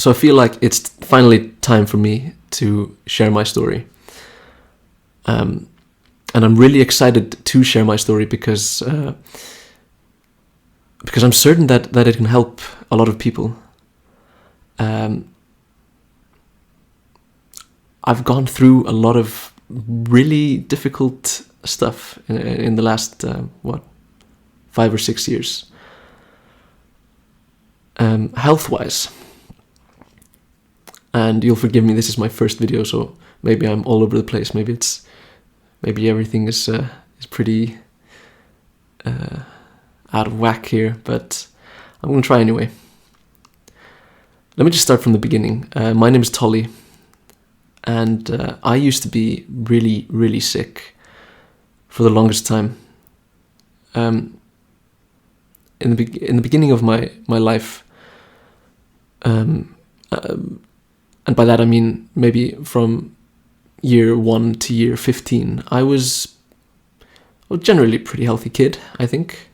So I feel like it's finally time for me to share my story. And I'm really excited to share my story because I'm certain that it can help a lot of people. I've gone through a lot of really difficult stuff in the last 5 or 6 years, health-wise. And you'll forgive me, this is my first video, so maybe I'm all over the place. Maybe everything is pretty out of whack here, but I'm gonna try anyway. Let me just start from the beginning. My name is Tolly, and I used to be really, really sick for the longest time. In the beginning of my life, and by that I mean maybe from year 1 to year 15, I was generally a pretty healthy kid, I think,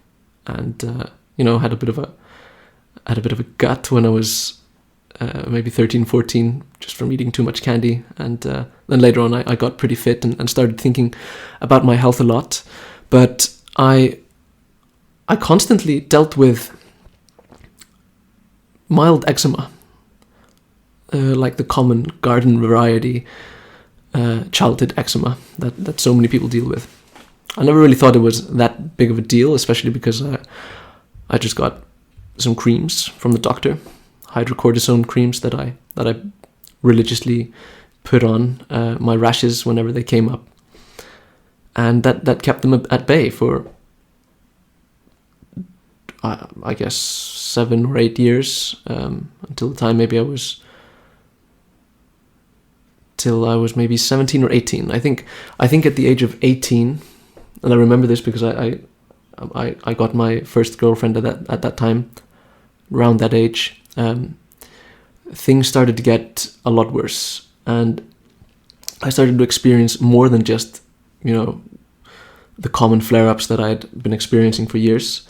and had a bit of a gut when I was maybe 13, 14, just from eating too much candy, and then later on I got pretty fit and started thinking about my health a lot, but I constantly dealt with mild eczema, like the common garden variety childhood eczema that so many people deal with. I never really thought it was that big of a deal, especially because I just got some creams from the doctor, hydrocortisone creams that I religiously put on my rashes whenever they came up, and that kept them at bay for I guess 7 or 8 years, until the time maybe I was maybe 17 or 18. I think at the age of 18, and I remember this because I got my first girlfriend at that time, around that age. Things started to get a lot worse, and I started to experience more than just the common flare-ups that I'd been experiencing for years.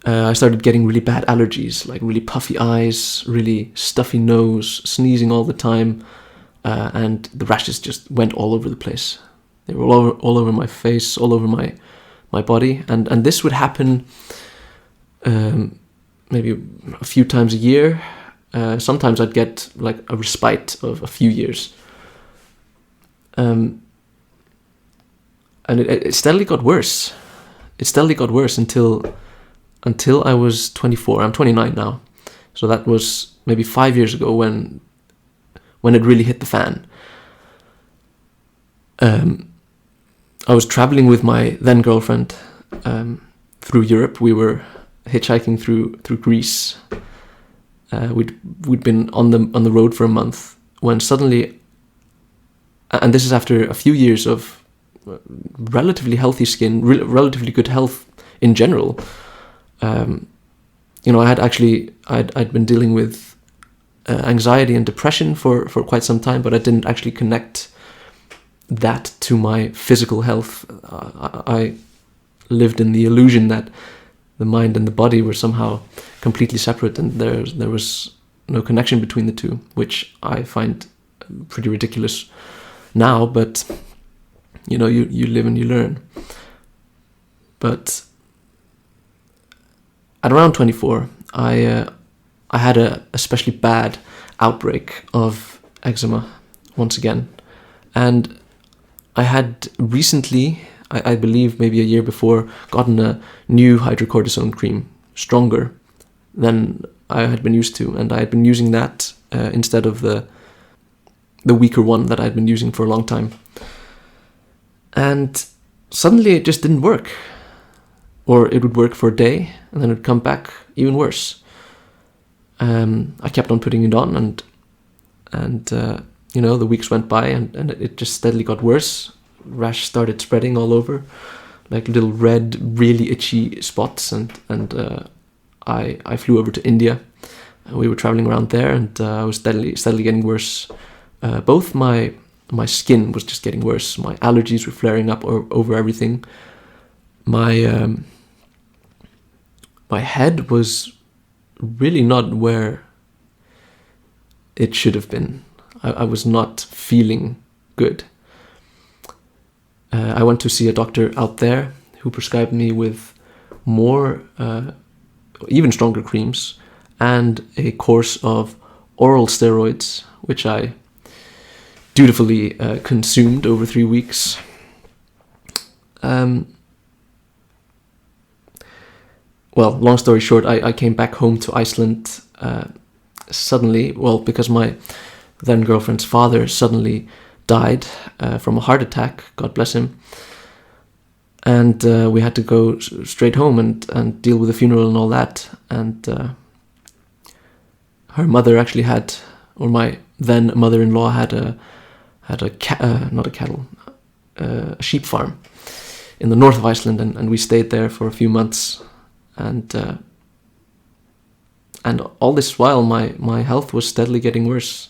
I started getting really bad allergies, like really puffy eyes, really stuffy nose, sneezing all the time, and the rashes just went all over the place. They were all over my face, all over my body, and this would happen maybe a few times a year. Sometimes I'd get like a respite of a few years, and it steadily got worse. It steadily got worse until I was 24. I'm 29 now, so that was maybe 5 years ago when it really hit the fan. I was traveling with my then girlfriend through Europe. We were hitchhiking through Greece. We'd been on the road for a month when suddenly, and this is after a few years of relatively healthy skin, relatively good health in general. I'd been dealing with anxiety and depression for quite some time, but I didn't actually connect that to my physical health. I lived in the illusion that the mind and the body were somehow completely separate, and there was no connection between the two, which I find pretty ridiculous now, but you live and you learn. But at around 24, I had a especially bad outbreak of eczema once again, and I had recently, I believe maybe a year before, gotten a new hydrocortisone cream, stronger than I had been used to, and I had been using that instead of the weaker one that I had been using for a long time. And suddenly it just didn't work. Or it would work for a day, and then it would come back even worse. I kept on putting it on, and the weeks went by, and it just steadily got worse. Rash started spreading all over, like little red, really itchy spots, and I flew over to India. We were traveling around there, and I was steadily getting worse. Both my skin was just getting worse. My allergies were flaring up over everything. My head was really not where it should have been. I was not feeling good. I went to see a doctor out there who prescribed me with more, even stronger creams and a course of oral steroids, which I dutifully consumed over 3 weeks. Well, long story short, I came back home to Iceland suddenly, well, because my then girlfriend's father suddenly died from a heart attack, God bless him. And we had to go straight home and deal with the funeral and all that. And her mother actually had, or my then mother-in-law had a sheep farm in the north of Iceland, and we stayed there for a few months. And all this while, my health was steadily getting worse.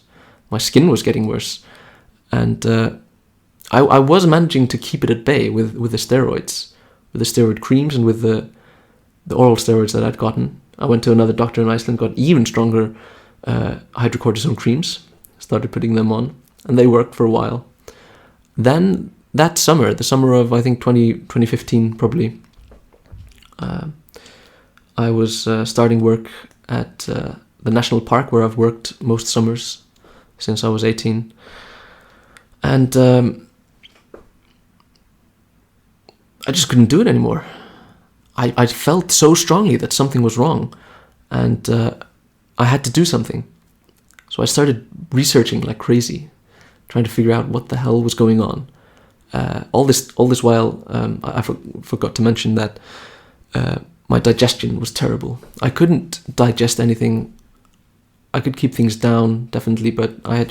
My skin was getting worse, and I was managing to keep it at bay with the steroids, with the steroid creams, and with the oral steroids that I'd gotten. I went to another doctor in Iceland, got even stronger hydrocortisone creams, started putting them on, and they worked for a while. Then that summer, the summer of I think 2015 probably, I was starting work at the national park where I've worked most summers since I was 18. And I just couldn't do it anymore. I felt so strongly that something was wrong, and I had to do something. So I started researching like crazy, trying to figure out what the hell was going on. All this while, I forgot to mention that my digestion was terrible. I couldn't digest anything. I could keep things down, definitely, but I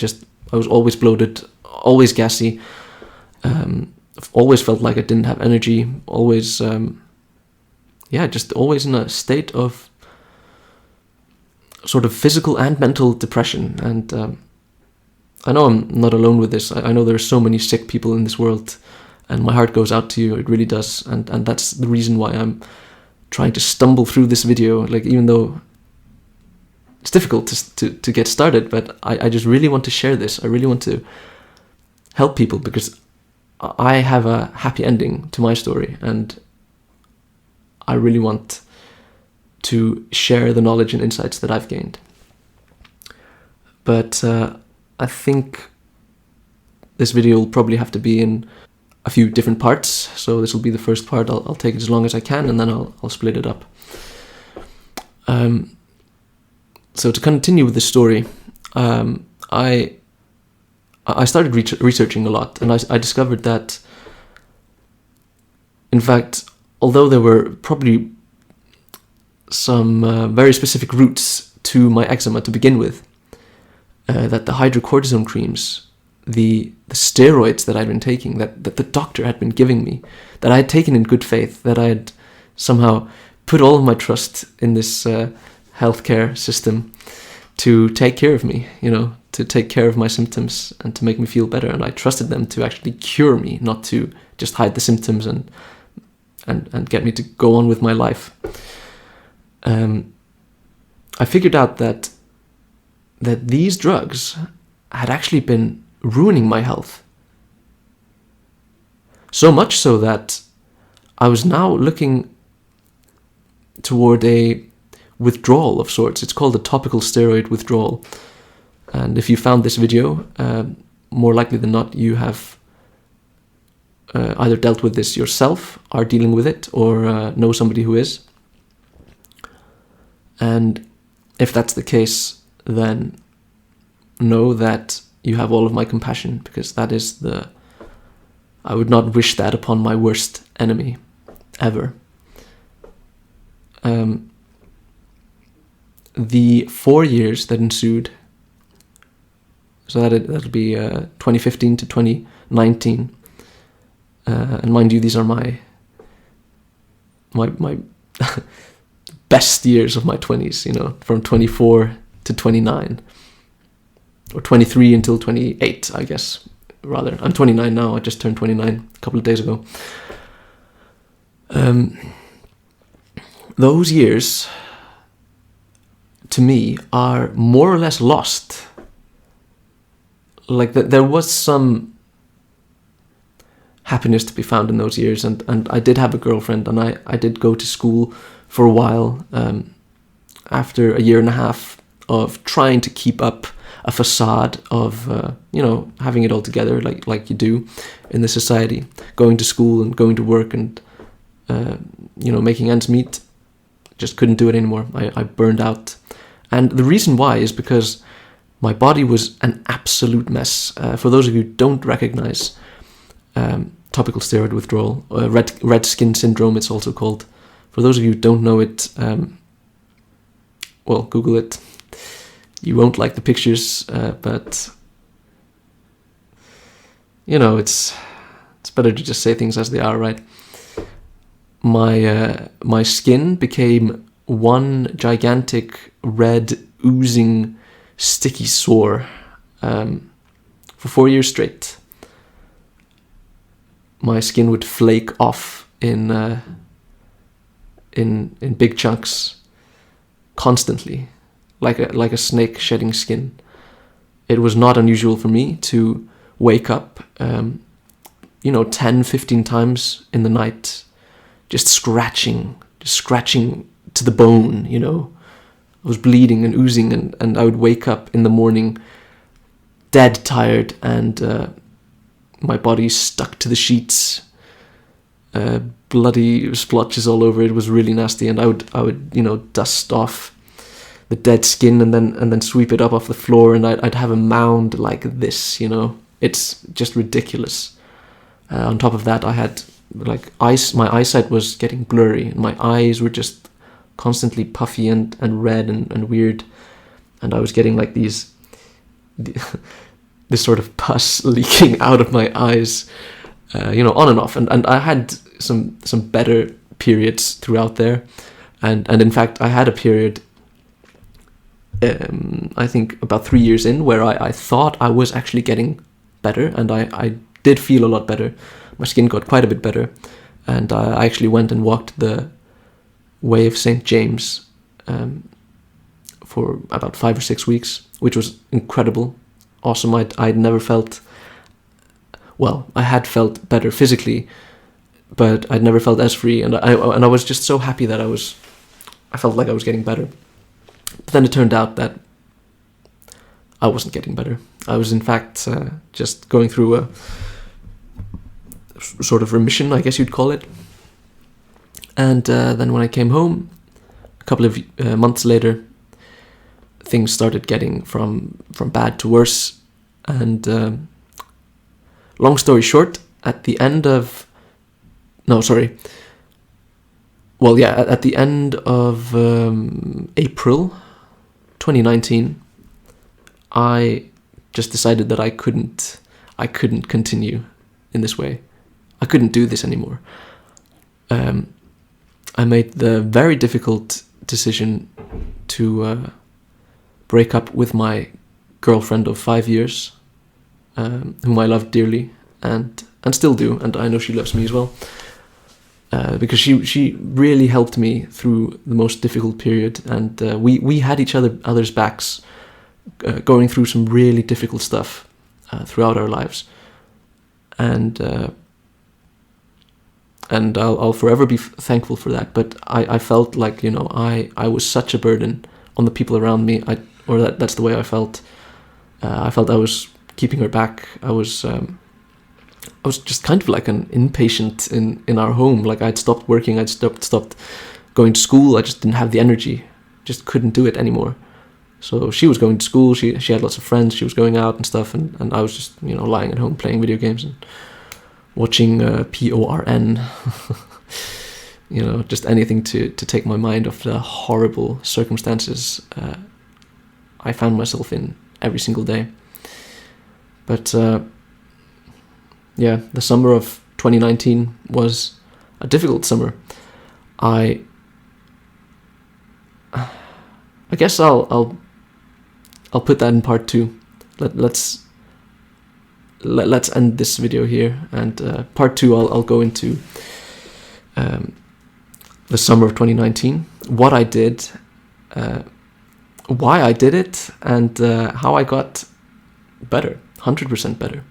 was always bloated, always gassy, always felt like I didn't have energy, always, just always in a state of sort of physical and mental depression. And I know I'm not alone with this. I know there are so many sick people in this world, and my heart goes out to you, it really does. And that's the reason why I'm trying to stumble through this video, like, even though it's difficult to get started, but I just really want to share this. I really want to help people, because I have a happy ending to my story, and I really want to share the knowledge and insights that I've gained. But I think this video will probably have to be in a few different parts. So this will be the first part. I'll take it as long as I can, and then I'll split it up. So to continue with the story, I started researching a lot, and I discovered that, in fact, although there were probably some very specific routes to my eczema to begin with, that the hydrocortisone creams, the steroids that I'd been taking, that the doctor had been giving me, that I had taken in good faith, that I had somehow put all of my trust in this healthcare system to take care of me, to take care of my symptoms and to make me feel better. And I trusted them to actually cure me, not to just hide the symptoms and get me to go on with my life. I figured out that these drugs had actually been ruining my health. So much so that I was now looking toward a withdrawal of sorts. It's called a topical steroid withdrawal. And if you found this video, more likely than not, you have either dealt with this yourself, are dealing with it, or know somebody who is. And if that's the case, then know that you have all of my compassion, because that is I would not wish that upon my worst enemy, ever. The 4 years that ensued, so that'll be 2015 to 2019, and mind you, these are my best years of my 20s, from 24 to 29, or 23 until 28, I guess, rather. I'm 29 now, I just turned 29 a couple of days ago. Those years, to me, are more or less lost like there was some happiness to be found in those years, and I did have a girlfriend, and I did go to school for a while, after a year and a half of trying to keep up a facade of having it all together, like you do in the society, going to school and going to work and making ends meet. Just couldn't do it anymore. I burned out, and the reason why is because my body was an absolute mess. For those of you who don't recognize topical steroid withdrawal, red skin syndrome it's also called. For those of you who don't know it, well, Google it. You won't like the pictures, but it's better to just say things as they are, right? My skin became one gigantic red oozing sticky sore for 4 years straight. My skin would flake off in big chunks constantly, like a snake shedding skin. It was not unusual for me to wake up 10, 15 times in the night, just scratching to the bone, I was bleeding and oozing, and I would wake up in the morning dead tired, and my body stuck to the sheets, bloody splotches all over. It was really nasty, and I would dust off the dead skin and then sweep it up off the floor, and I'd have a mound like this. It's just ridiculous. On top of that, I had my eyesight was getting blurry, and my eyes were just constantly puffy and red and weird, and I was getting like this sort of pus leaking out of my eyes, on and off, and I had some better periods throughout there, and in fact I had a period, I think about 3 years in, where I thought I was actually getting better, and I did feel a lot better. My skin got quite a bit better, and I actually went and walked the Way of St. James for about 5 or 6 weeks, which was incredible, awesome. I'd never felt, well, I had felt better physically, but I'd never felt as free, and I was just so happy that I felt like I was getting better. But then it turned out that I wasn't getting better. I was in fact just going through a sort of remission, I guess you'd call it. And then when I came home, a couple of months later, things started getting from bad to worse. And long story short, at the end of April 2019, I just decided that I couldn't continue in this way. I couldn't do this anymore. I made the very difficult decision to break up with my girlfriend of 5 years, whom I loved dearly and still do, and I know she loves me as well, because she really helped me through the most difficult period, and we had each other's backs, going through some really difficult stuff throughout our lives, and I'll forever be thankful for that. But I felt like I was such a burden on the people around me. That's the way I felt. I felt I was keeping her back. I was just kind of like an inpatient in our home. Like I'd stopped working. I'd stopped going to school. I just didn't have the energy. Just couldn't do it anymore. So she was going to school. She had lots of friends. She was going out and stuff, and I was just lying at home playing video games and watching PORN. Just anything to take my mind off the horrible circumstances I found myself in every single day. But the summer of 2019 was a difficult summer. I guess I'll put that in part 2. Let's end this video here, and part 2 I'll go into the summer of 2019, what I did, why I did it, and how I got better, 100% better.